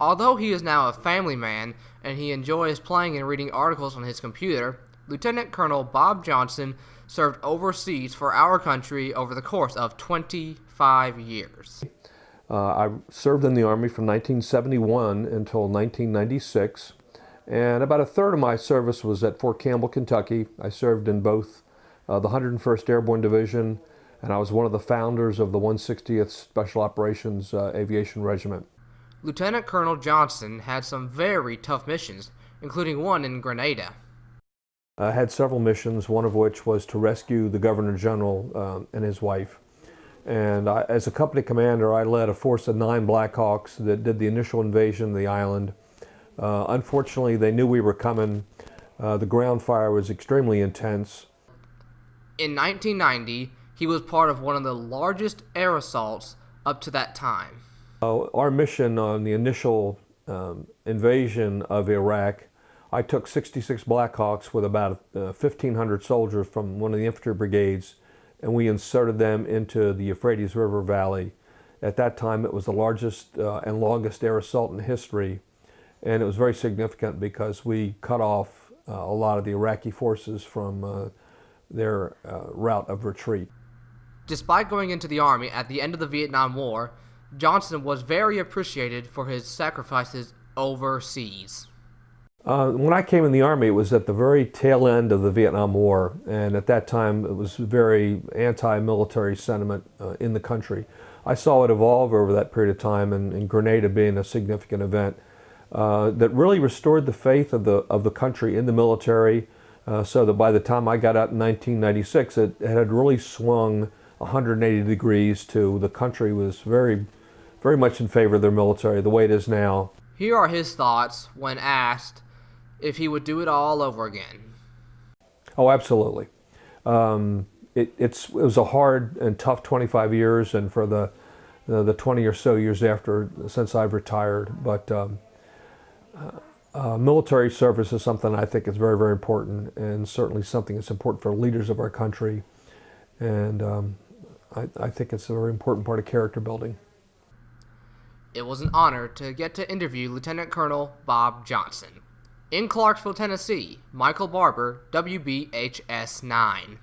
Although he is now a family man and he enjoys playing and reading articles on his computer, Lieutenant Colonel Bob Johnson served overseas for our country over the course of 25 years. I served in the Army from 1971 until 1996, and about a third of my service was at Fort Campbell, Kentucky. I served in both the 101st Airborne Division, and I was one of the founders of the 160th Special Operations Aviation Regiment. Lieutenant Colonel Johnson had some very tough missions, including one in Grenada. I had several missions, one of which was to rescue the Governor General and his wife. And as a company commander, I led a force of 9 Black Hawks that did the initial invasion of the island. Unfortunately, they knew we were coming. The ground fire was extremely intense. In 1990, he was part of one of the largest air assaults up to that time. Our mission on the initial invasion of Iraq, I took 66 Black Hawks with about 1,500 soldiers from one of the infantry brigades, and we inserted them into the Euphrates River Valley. At that time, it was the largest and longest air assault in history, and it was very significant because we cut off a lot of the Iraqi forces from their route of retreat. Despite going into the Army at the end of the Vietnam War, Johnson was very appreciated for his sacrifices overseas. When I came in the Army, it was at the very tail end of the Vietnam War, and at that time it was very anti-military sentiment in the country. I saw it evolve over that period of time, and Grenada being a significant event that really restored the faith of the country in the military, so that by the time I got out in 1996, it had really swung 180 degrees to the country was very much in favor of their military, the way it is now. Here are his thoughts when asked if he would do it all over again. Oh, absolutely. It was a hard and tough 25 years, and for the 20 or so years after, since I've retired. But military service is something I think is very important, and certainly something that's important for leaders of our country. And I think it's a very important part of character building. It was an honor to get to interview Lieutenant Colonel Bob Johnson. In Clarksville, Tennessee, Michael Barber, WBHS 9.